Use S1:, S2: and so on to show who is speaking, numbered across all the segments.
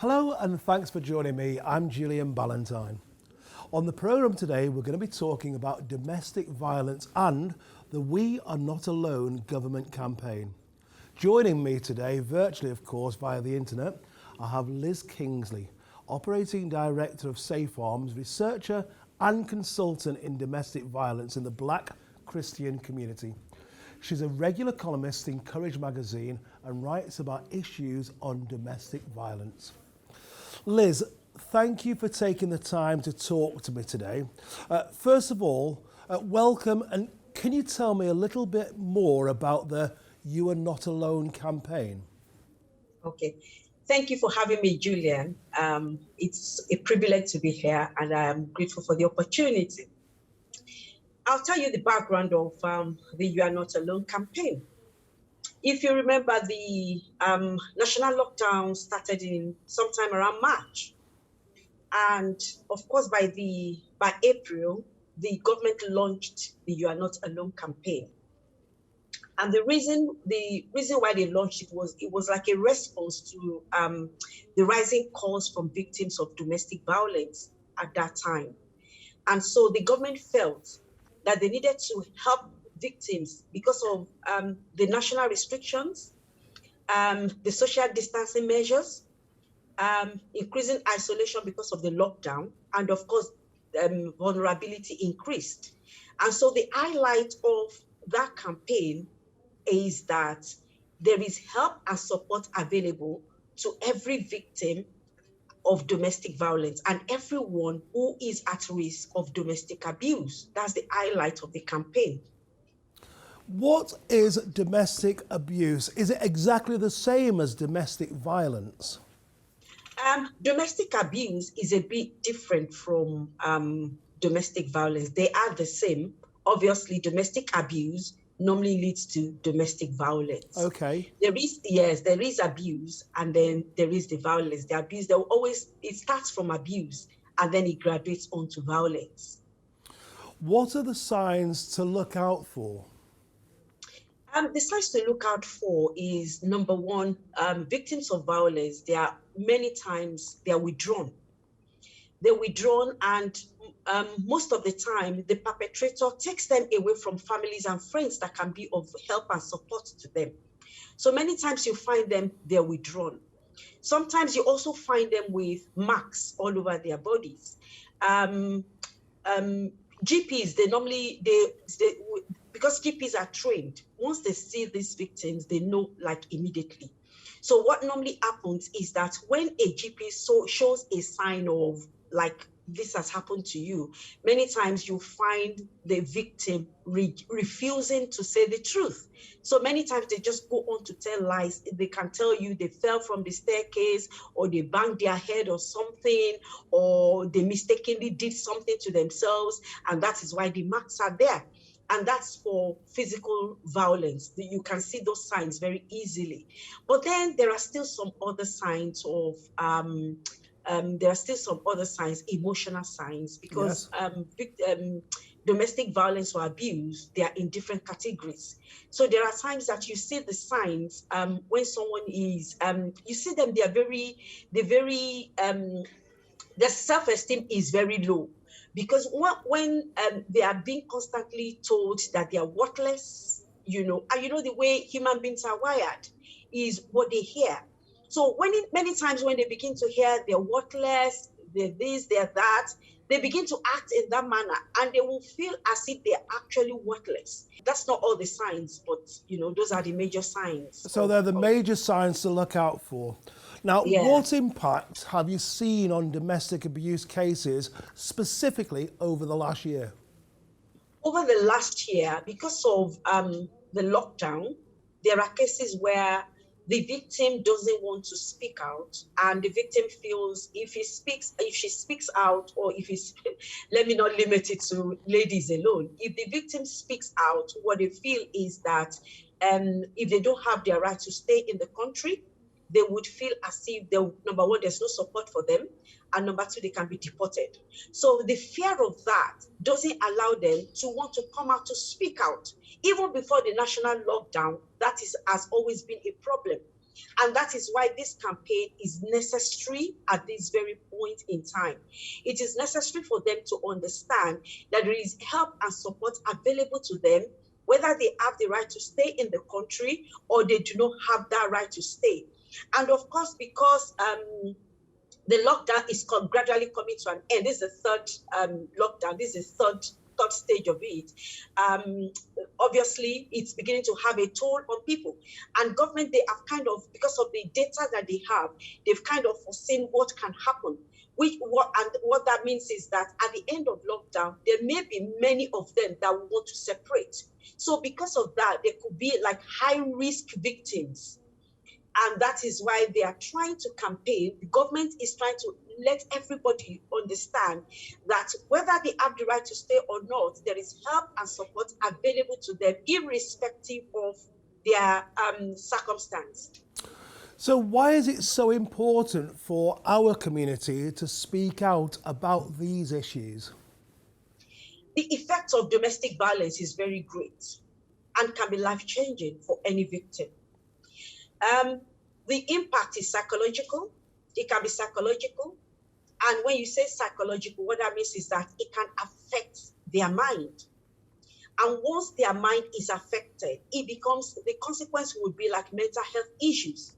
S1: Hello and thanks for joining me. I'm Julian Ballantyne. On the programme today, we're going to be talking about domestic violence and the We Are Not Alone government campaign. Joining me today, virtually of course via the internet, I have Liz Kingsley, Operating Director of Safe Arms, researcher and consultant in domestic violence in the Black Christian community. She's a regular columnist in Courage magazine and writes about issues on domestic violence. Liz, thank you for taking the time to talk to me today. First of all, welcome, and can you tell me a little bit more about the You Are Not Alone campaign?
S2: Okay, thank you for having me, Julian. It's a privilege to be here and I'm grateful for the opportunity. I'll tell you the background of the You Are Not Alone campaign. If you remember, the national lockdown started in sometime around March. And of course, by April, the government launched the You Are Not Alone campaign. And the reason why they launched it was like a response to the rising calls from victims of domestic violence at that time. And so the government felt that they needed to help victims because of the national restrictions, the social distancing measures, increasing isolation because of the lockdown, and of course, vulnerability increased. And so the highlight of that campaign is that there is help and support available to every victim of domestic violence and everyone who is at risk of domestic abuse. That's the highlight of the campaign.
S1: What is domestic abuse? Is it exactly the same as domestic violence?
S2: Domestic abuse is a bit different from domestic violence. They are the same. Obviously, domestic abuse normally leads to domestic violence.
S1: Okay.
S2: There is abuse, and then there is the violence. The abuse, it starts from abuse, and then it graduates onto violence.
S1: What are the signs to look out for?
S2: The signs to look out for is, number one, victims of violence, many times they are withdrawn. They're withdrawn, and most of the time, the perpetrator takes them away from families and friends that can be of help and support to them. So many times you find them, they're withdrawn. Sometimes you also find them with marks all over their bodies. GPs, because GPs are trained, once they see these victims, they know like immediately. So what normally happens is that when a GP shows a sign of like this has happened to you, many times you find the victim refusing to say the truth. So many times they just go on to tell lies. They can tell you they fell from the staircase, or they banged their head or something, or they mistakenly did something to themselves, and that is why the marks are there. And that's for physical violence. You can see those signs very easily. But then there are still some other signs of emotional signs, because domestic violence or abuse, they are in different categories. So there are times that you see the signs when someone is, you see them, their self-esteem is very low. Because when they are being constantly told that they are worthless, and the way human beings are wired is what they hear. So many times when they begin to hear they're worthless, they're this, they're that, they begin to act in that manner, and they will feel as if they're actually worthless. That's not all the signs, but those are the major signs.
S1: So they're the major signs to look out for. Now, What impact have you seen on domestic abuse cases specifically over the last year?
S2: Over the last year, because of the lockdown, there are cases where the victim doesn't want to speak out, and the victim feels if she speaks out, or let me not limit it to ladies alone. If the victim speaks out, what they feel is that if they don't have their right to stay in the country, they would feel as if, number one, there's no support for them, and number two, they can be deported. So the fear of that doesn't allow them to want to come out to speak out. Even before the national lockdown, that has always been a problem. And that is why this campaign is necessary at this very point in time. It is necessary for them to understand that there is help and support available to them, whether they have the right to stay in the country or they do not have that right to stay. And of course, because the lockdown is gradually coming to an end. This is the third lockdown. This is the third stage of it. Obviously, it's beginning to have a toll on people. And government, they have kind of, because of the data that they have, they've kind of foreseen what can happen. What that means is that at the end of lockdown, there may be many of them that will want to separate. So because of that, there could be like high-risk victims. And that is why they are trying to campaign. The government is trying to let everybody understand that whether they have the right to stay or not, there is help and support available to them, irrespective of their circumstance.
S1: So why is it so important for our community to speak out about these issues?
S2: The effect of domestic violence is very great and can be life-changing for any victim. The impact is psychological. It can be psychological. And when you say psychological, what that means is that it can affect their mind. And once their mind is affected, the consequence would be like mental health issues.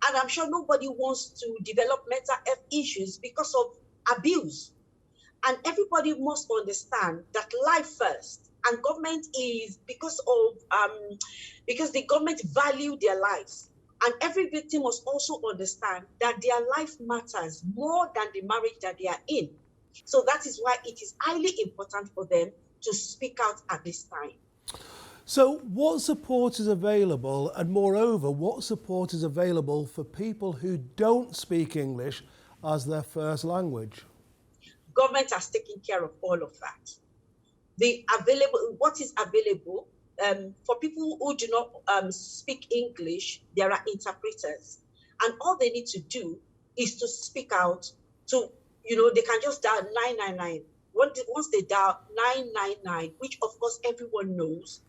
S2: And I'm sure nobody wants to develop mental health issues because of abuse. And everybody must understand that life first. And government is because the government value their lives. And every victim must also understand that their life matters more than the marriage that they are in. So that is why it is highly important for them to speak out at this time.
S1: So what support is available, and moreover, what support is available for people who don't speak English as their first language?
S2: Government has taken care of all of that. What is available for people who do not speak English, there are interpreters. And all they need to do is to speak out they can just dial 999. Once they dial 999, which of course everyone knows,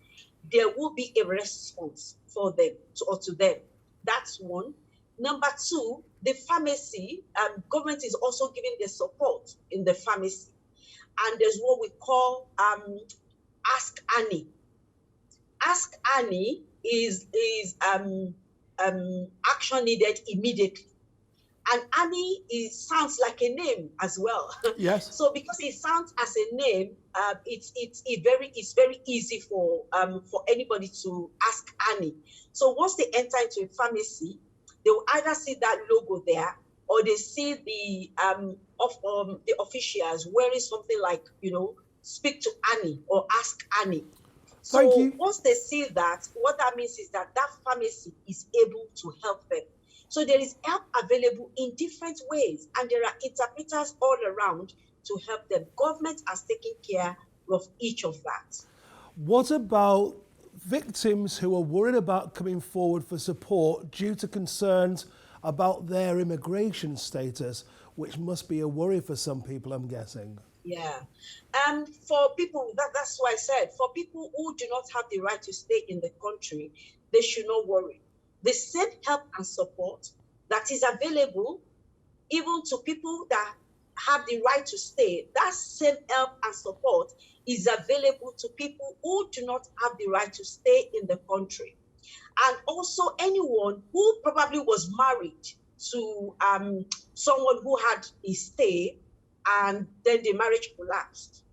S2: there will be a response for them to them. That's one. Number two, the pharmacy, government is also giving the support in the pharmacy. And there's what we call Ask Annie. Ask Annie is action needed immediately. And Annie sounds like a name as well.
S1: Yes.
S2: So because it sounds as a name, it's very easy for anybody to ask Annie. So once they enter into a pharmacy, they will either see that logo there, or they see the officials wearing something like, speak to Annie or ask Annie.
S1: Thank
S2: So
S1: you.
S2: once they see that, what that means is that pharmacy is able to help them. So there is help available in different ways, and there are interpreters all around to help them. Government has taken care of each of that.
S1: What about victims who are worried about coming forward for support due to concerns about their immigration status, which must be a worry for some people, I'm guessing?
S2: Yeah. For people, that's why I said, for people who do not have the right to stay in the country, they should not worry. The same help and support that is available even to people that have the right to stay, that same help and support is available to people who do not have the right to stay in the country. And also anyone who probably was married to someone who had a stay and then the marriage collapsed.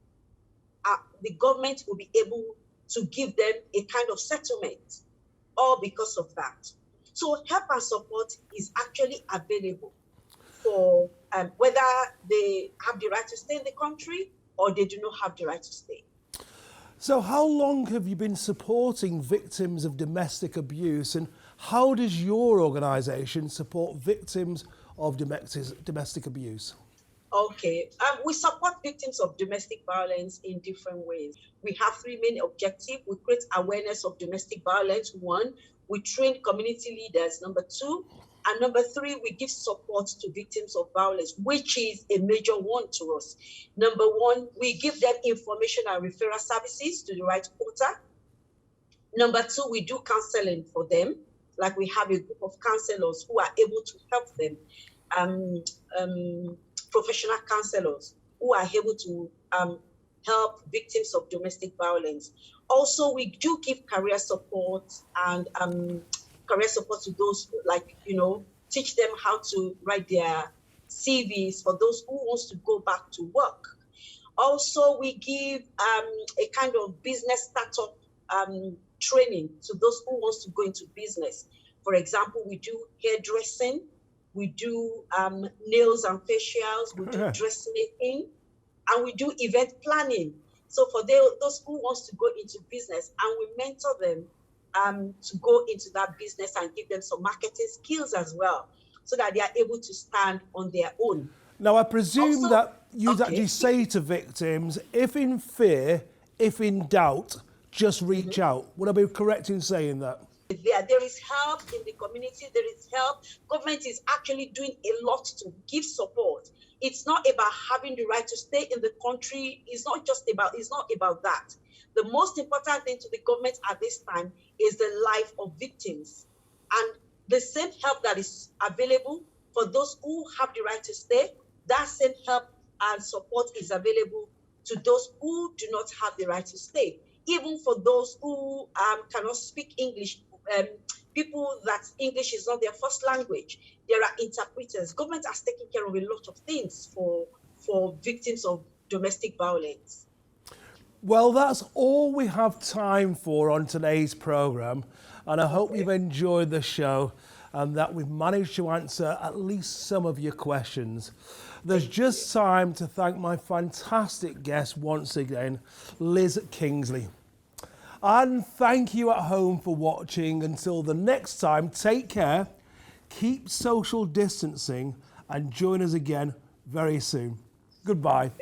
S2: The government will be able to give them a kind of settlement, all because of that. So help and support is actually available for whether they have the right to stay in the country or they do not have the right to stay.
S1: So how long have you been supporting victims of domestic abuse, and how does your organisation support victims of domestic abuse?
S2: Okay, we support victims of domestic violence in different ways. We have three main objectives. We create awareness of domestic violence. One, we train community leaders. Number two, and number three, we give support to victims of violence, which is a major one to us. Number one, we give them information and referral services to the right portal. Number two, we do counseling for them. like we have a group of counselors who are able to help them, professional counselors who are able to help victims of domestic violence. Also, we do give career support and career support to those, like, teach them how to write their CVs for those who wants to go back to work. Also, we give a kind of business startup training to those who wants to go into business. For example, we do hairdressing, we do nails and facials, we do dressmaking, and we do event planning. So for those who wants to go into business, and we mentor them to go into that business and give them some marketing skills as well, so that they are able to stand on their own.
S1: Now, I presume that you'd actually say to victims, if in fear, if in doubt, just reach out. Would I be correct in saying that?
S2: There is help in the community, there is help. Government is actually doing a lot to give support. It's not about having the right to stay in the country. It's not about that. The most important thing to the government at this time is the life of victims. And the same help that is available for those who have the right to stay, that same help and support is available to those who do not have the right to stay. Even for those who cannot speak English, people that English is not their first language, there are interpreters. Government has taken care of a lot of things for victims of domestic violence.
S1: Well, that's all we have time for on today's programme, and I hope you've enjoyed the show and that we've managed to answer at least some of your questions. There's just time to thank my fantastic guest once again, Liz Kingsley. And thank you at home for watching. Until the next time, take care, keep social distancing, and join us again very soon. Goodbye.